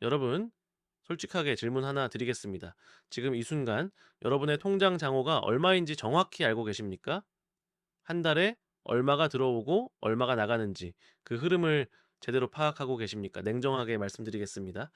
여러분, 솔직하게 질문 하나 드리겠습니다. 지금 이 순간 여러분의 통장 잔고가 얼마인지 정확히 알고 계십니까? 한 달에 얼마가 들어오고 얼마가 나가는지 그 흐름을 제대로 파악하고 계십니까? 냉정하게 말씀드리겠습니다.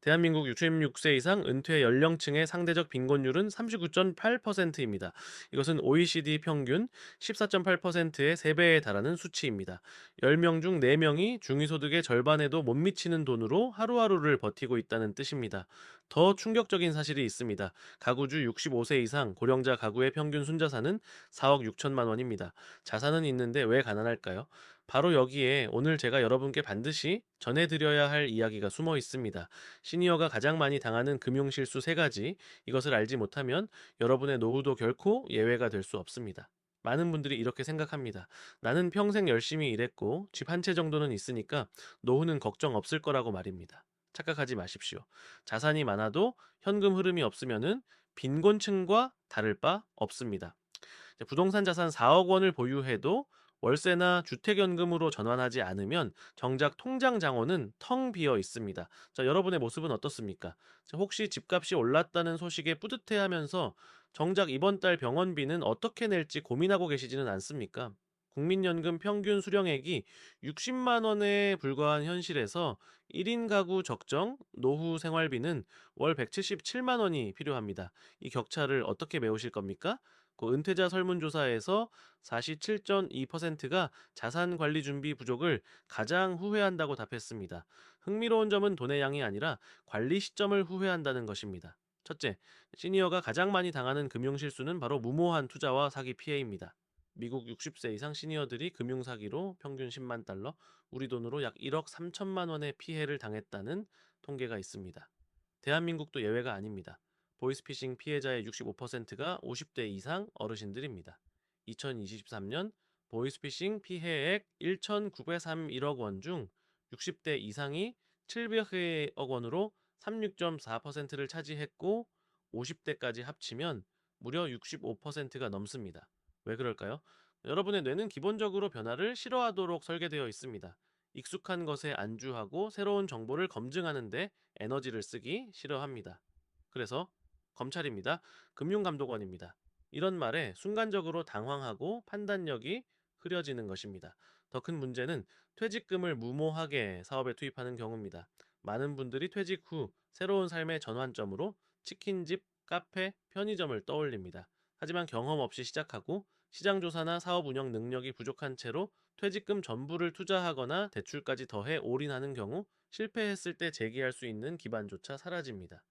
대한민국 66세 이상 은퇴 연령층의 상대적 빈곤율은 39.8%입니다. 이것은 OECD 평균 14.8%의 3배에 달하는 수치입니다. 10명 중 4명이 중위소득의 절반에도 못 미치는 돈으로 하루하루를 버티고 있다는 뜻입니다. 더 충격적인 사실이 있습니다. 가구주 65세 이상 고령자 가구의 평균 순자산은 4억 6천만 원입니다. 자산은 있는데 왜 가난할까요? 바로 여기에 오늘 제가 여러분께 반드시 전해드려야 할 이야기가 숨어 있습니다. 시니어가 가장 많이 당하는 금융실수 세 가지, 이것을 알지 못하면 여러분의 노후도 결코 예외가 될 수 없습니다. 많은 분들이 이렇게 생각합니다. 나는 평생 열심히 일했고 집 한 채 정도는 있으니까 노후는 걱정 없을 거라고 말입니다. 착각하지 마십시오. 자산이 많아도 현금 흐름이 없으면은 빈곤층과 다를 바 없습니다. 부동산 자산 4억 원을 보유해도 월세나 주택연금으로 전환하지 않으면 정작 통장 잔고는 텅 비어 있습니다. 자, 여러분의 모습은 어떻습니까? 자, 혹시 집값이 올랐다는 소식에 뿌듯해하면서 정작 이번 달 병원비는 어떻게 낼지 고민하고 계시지는 않습니까? 국민연금 평균 수령액이 60만 원에 불과한 현실에서 1인 가구 적정 노후 생활비는 월 177만 원이 필요합니다. 이 격차를 어떻게 메우실 겁니까? 그 은퇴자 설문조사에서 47.2%가 자산 관리 준비 부족을 가장 후회한다고 답했습니다. 흥미로운 점은 돈의 양이 아니라 관리 시점을 후회한다는 것입니다. 첫째, 시니어가 가장 많이 당하는 금융 실수는 바로 무모한 투자와 사기 피해입니다. 미국 60세 이상 시니어들이 금융 사기로 평균 10만 달러, 우리 돈으로 약 1억 3천만 원의 피해를 당했다는 통계가 있습니다. 대한민국도 예외가 아닙니다. 보이스피싱 피해자의 65%가 50대 이상 어르신들입니다. 2023년 보이스피싱 피해액 1,931억 원 중 60대 이상이 700억 원으로 36.4%를 차지했고 50대까지 합치면 무려 65%가 넘습니다. 왜 그럴까요? 여러분의 뇌는 기본적으로 변화를 싫어하도록 설계되어 있습니다. 익숙한 것에 안주하고 새로운 정보를 검증하는데 에너지를 쓰기 싫어합니다. 그래서 검찰입니다. 금융감독원입니다. 이런 말에 순간적으로 당황하고 판단력이 흐려지는 것입니다. 더 큰 문제는 퇴직금을 무모하게 사업에 투입하는 경우입니다. 많은 분들이 퇴직 후 새로운 삶의 전환점으로 치킨집, 카페, 편의점을 떠올립니다. 하지만 경험 없이 시작하고 시장 조사나 사업 운영 능력이 부족한 채로 퇴직금 전부를 투자하거나 대출까지 더해 올인하는 경우 실패했을 때 재기할 수 있는 기반조차 사라집니다.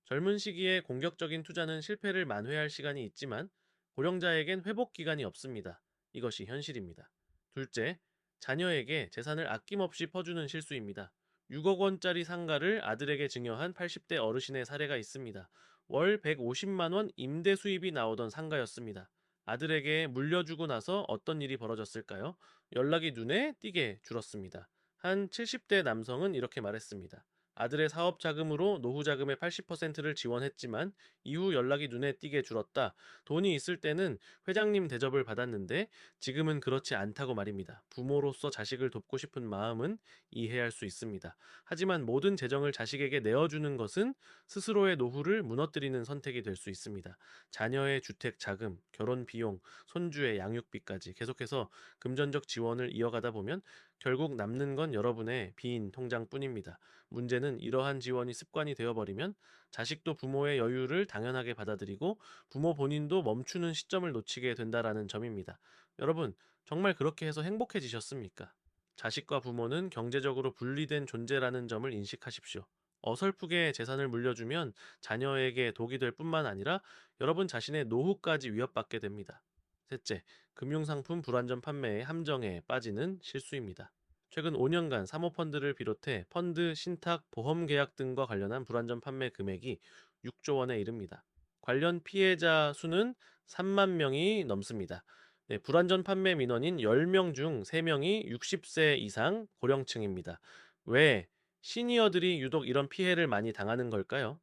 젊은 시기에 공격적인 투자는 실패를 만회할 시간이 있지만 고령자에겐 회복 기간이 없습니다. 이것이 현실입니다. 둘째, 자녀에게 재산을 아낌없이 퍼주는 실수입니다. 6억 원짜리 상가를 아들에게 증여한 80대 어르신의 사례가 있습니다. 월 150만 원 임대 수입이 나오던 상가였습니다. 아들에게 물려주고 나서 어떤 일이 벌어졌을까요? 연락이 눈에 띄게 줄었습니다. 한 70대 남성은 이렇게 말했습니다. 아들의 사업 자금으로 노후 자금의 80%를 지원했지만 이후 연락이 눈에 띄게 줄었다. 돈이 있을 때는 회장님 대접을 받았는데 지금은 그렇지 않다고 말입니다. 부모로서 자식을 돕고 싶은 마음은 이해할 수 있습니다. 하지만 모든 재정을 자식에게 내어주는 것은 스스로의 노후를 무너뜨리는 선택이 될 수 있습니다. 자녀의 주택 자금, 결혼 비용, 손주의 양육비까지 계속해서 금전적 지원을 이어가다 보면 결국 남는 건 여러분의 빈 통장뿐입니다. 문제는 이러한 지원이 습관이 되어버리면 자식도 부모의 여유를 당연하게 받아들이고 부모 본인도 멈추는 시점을 놓치게 된다라는 점입니다. 여러분, 정말 그렇게 해서 행복해지셨습니까? 자식과 부모는 경제적으로 분리된 존재라는 점을 인식하십시오. 어설프게 재산을 물려주면 자녀에게 독이 될 뿐만 아니라 여러분 자신의 노후까지 위협받게 됩니다. 셋째, 금융상품 불안전 판매의 함정에 빠지는 실수입니다. 최근 5년간 사모펀드를 비롯해 펀드, 신탁, 보험 계약 등과 관련한 불안전 판매 금액이 6조 원에 이릅니다. 관련 피해자 수는 3만 명이 넘습니다. 네, 불안전 판매 민원인 10명 중 3명이 60세 이상 고령층입니다. 왜 시니어들이 유독 이런 피해를 많이 당하는 걸까요?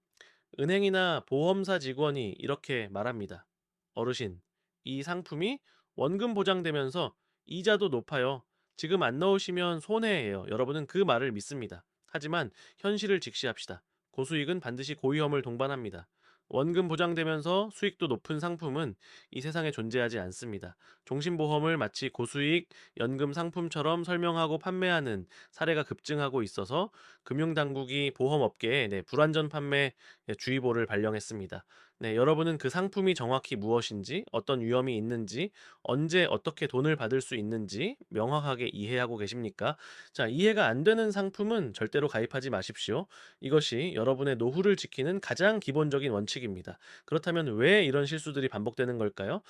은행이나 보험사 직원이 이렇게 말합니다. 어르신, 이 상품이 원금 보장되면서 이자도 높아요. 지금 안 넣으시면 손해예요. 여러분은 그 말을 믿습니다. 하지만 현실을 직시합시다. 고수익은 반드시 고위험을 동반합니다. 원금 보장되면서 수익도 높은 상품은 이 세상에 존재하지 않습니다. 종신보험을 마치 고수익 연금 상품처럼 설명하고 판매하는 사례가 급증하고 있어서 금융당국이 보험업계에 불안전 판매 주의보를 발령했습니다. 여러분은 그 상품이 정확히 무엇인지, 어떤 위험이 있는지, 언제 어떻게 돈을 받을 수 있는지 명확하게 이해하고 계십니까? 자, 이해가 안 되는 상품은 절대로 가입하지 마십시오. 이것이 여러분의 노후를 지키는 가장 기본적인 원칙입니다. 그렇다면 왜 이런 실수들이 반복되는 걸까요?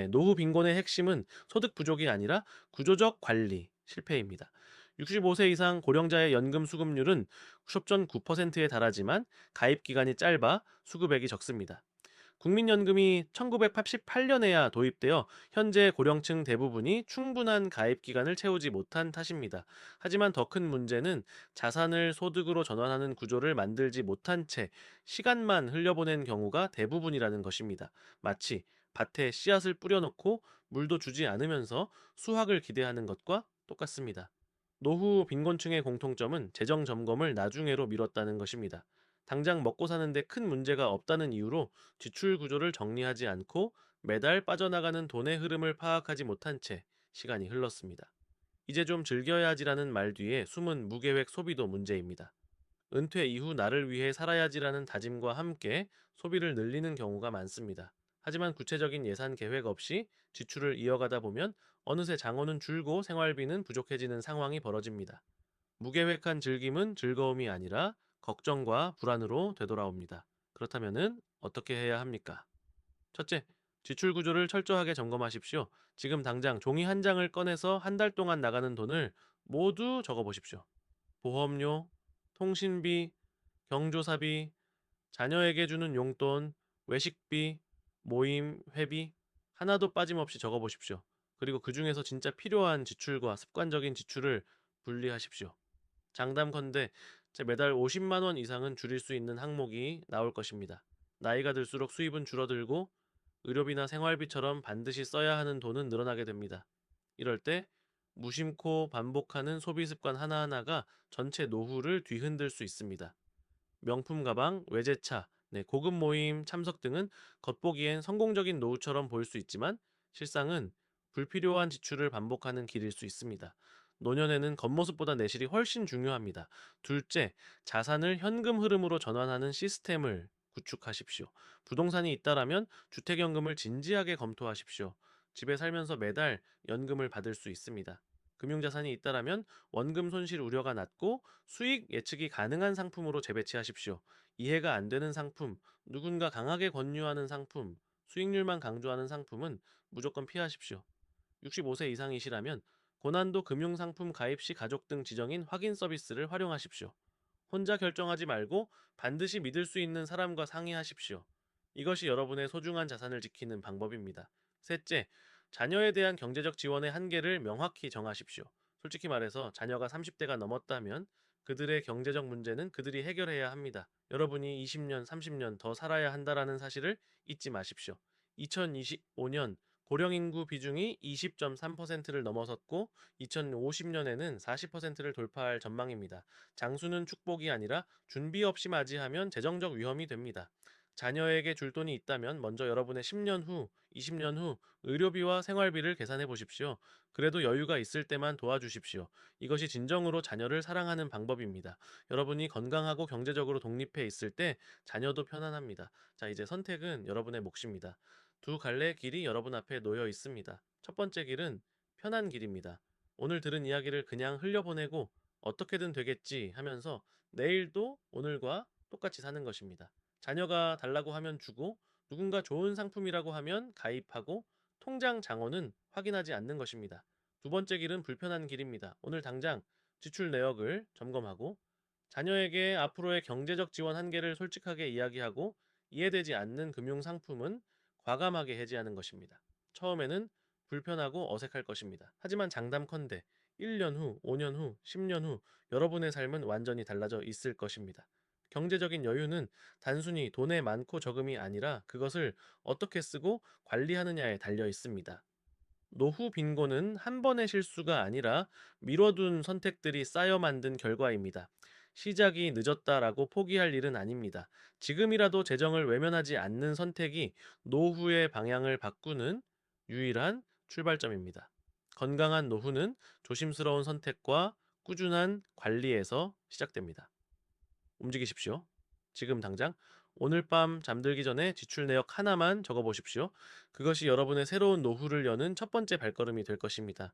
노후 빈곤의 핵심은 소득 부족이 아니라 구조적 관리, 실패입니다. 65세 이상 고령자의 연금 수급률은 9.9%에 달하지만 가입 기간이 짧아 수급액이 적습니다. 국민연금이 1988년에야 도입되어 현재 고령층 대부분이 충분한 가입 기간을 채우지 못한 탓입니다. 하지만 더 큰 문제는 자산을 소득으로 전환하는 구조를 만들지 못한 채 시간만 흘려보낸 경우가 대부분이라는 것입니다. 마치 밭에 씨앗을 뿌려놓고 물도 주지 않으면서 수확을 기대하는 것과 똑같습니다. 노후 빈곤층의 공통점은 재정 점검을 나중에로 미뤘다는 것입니다. 당장 먹고 사는데 큰 문제가 없다는 이유로 지출 구조를 정리하지 않고 매달 빠져나가는 돈의 흐름을 파악하지 못한 채 시간이 흘렀습니다. 이제 좀 즐겨야지라는 말 뒤에 숨은 무계획 소비도 문제입니다. 은퇴 이후 나를 위해 살아야지라는 다짐과 함께 소비를 늘리는 경우가 많습니다. 하지만 구체적인 예산 계획 없이 지출을 이어가다 보면 어느새 장어는 줄고 생활비는 부족해지는 상황이 벌어집니다. 무계획한 즐김은 즐거움이 아니라 걱정과 불안으로 되돌아옵니다. 그렇다면 어떻게 해야 합니까? 첫째, 지출 구조를 철저하게 점검하십시오. 지금 당장 종이 한 장을 꺼내서 한 달 동안 나가는 돈을 모두 적어 보십시오. 보험료, 통신비, 경조사비, 자녀에게 주는 용돈, 외식비, 모임, 회비 하나도 빠짐없이 적어 보십시오. 그리고 그 중에서 진짜 필요한 지출과 습관적인 지출을 분리하십시오. 장담컨대 매달 50만 원 이상은 줄일 수 있는 항목이 나올 것입니다. 나이가 들수록 수입은 줄어들고 의료비나 생활비처럼 반드시 써야 하는 돈은 늘어나게 됩니다. 이럴 때 무심코 반복하는 소비 습관 하나하나가 전체 노후를 뒤흔들 수 있습니다. 명품 가방, 외제차, 고급 모임 참석 등은 겉보기엔 성공적인 노후처럼 보일 수 있지만 실상은 불필요한 지출을 반복하는 길일 수 있습니다. 노년에는 겉모습보다 내실이 훨씬 중요합니다. 둘째, 자산을 현금 흐름으로 전환하는 시스템을 구축하십시오. 부동산이 있다라면 주택연금을 진지하게 검토하십시오. 집에 살면서 매달 연금을 받을 수 있습니다. 금융자산이 있다라면 원금 손실 우려가 낮고 수익 예측이 가능한 상품으로 재배치하십시오. 이해가 안 되는 상품, 누군가 강하게 권유하는 상품, 수익률만 강조하는 상품은 무조건 피하십시오. 65세 이상이시라면 고난도 금융상품 가입 시 가족 등 지정인 확인 서비스를 활용하십시오. 혼자 결정하지 말고 반드시 믿을 수 있는 사람과 상의하십시오. 이것이 여러분의 소중한 자산을 지키는 방법입니다. 셋째, 자녀에 대한 경제적 지원의 한계를 명확히 정하십시오. 솔직히 말해서 자녀가 30대가 넘었다면 그들의 경제적 문제는 그들이 해결해야 합니다. 여러분이 20년, 30년 더 살아야 한다라는 사실을 잊지 마십시오. 2025년 고령 인구 비중이 20.3%를 넘어섰고 2050년에는 40%를 돌파할 전망입니다. 장수는 축복이 아니라 준비 없이 맞이하면 재정적 위험이 됩니다. 자녀에게 줄 돈이 있다면 먼저 여러분의 10년 후, 20년 후 의료비와 생활비를 계산해 보십시오. 그래도 여유가 있을 때만 도와주십시오. 이것이 진정으로 자녀를 사랑하는 방법입니다. 여러분이 건강하고 경제적으로 독립해 있을 때 자녀도 편안합니다. 자, 이제 선택은 여러분의 몫입니다. 두 갈래의 길이 여러분 앞에 놓여 있습니다. 첫 번째 길은 편한 길입니다. 오늘 들은 이야기를 그냥 흘려보내고 어떻게든 되겠지 하면서 내일도 오늘과 똑같이 사는 것입니다. 자녀가 달라고 하면 주고 누군가 좋은 상품이라고 하면 가입하고 통장 장원은 확인하지 않는 것입니다. 두 번째 길은 불편한 길입니다. 오늘 당장 지출 내역을 점검하고 자녀에게 앞으로의 경제적 지원 한계를 솔직하게 이야기하고 이해되지 않는 금융 상품은 과감하게 해지하는 것입니다. 처음에는 불편하고 어색할 것입니다. 하지만 장담컨대 1년 후, 5년 후, 10년 후 여러분의 삶은 완전히 달라져 있을 것입니다. 경제적인 여유는 단순히 돈의 많고 적음이 아니라 그것을 어떻게 쓰고 관리하느냐에 달려 있습니다. 노후 빈곤은 한 번의 실수가 아니라 미뤄둔 선택들이 쌓여 만든 결과입니다. 시작이 늦었다라고 포기할 일은 아닙니다. 지금이라도 재정을 외면하지 않는 선택이 노후의 방향을 바꾸는 유일한 출발점입니다. 건강한 노후는 조심스러운 선택과 꾸준한 관리에서 시작됩니다. 움직이십시오. 지금 당장 오늘 밤 잠들기 전에 지출 내역 하나만 적어 보십시오. 그것이 여러분의 새로운 노후를 여는 첫 번째 발걸음이 될 것입니다.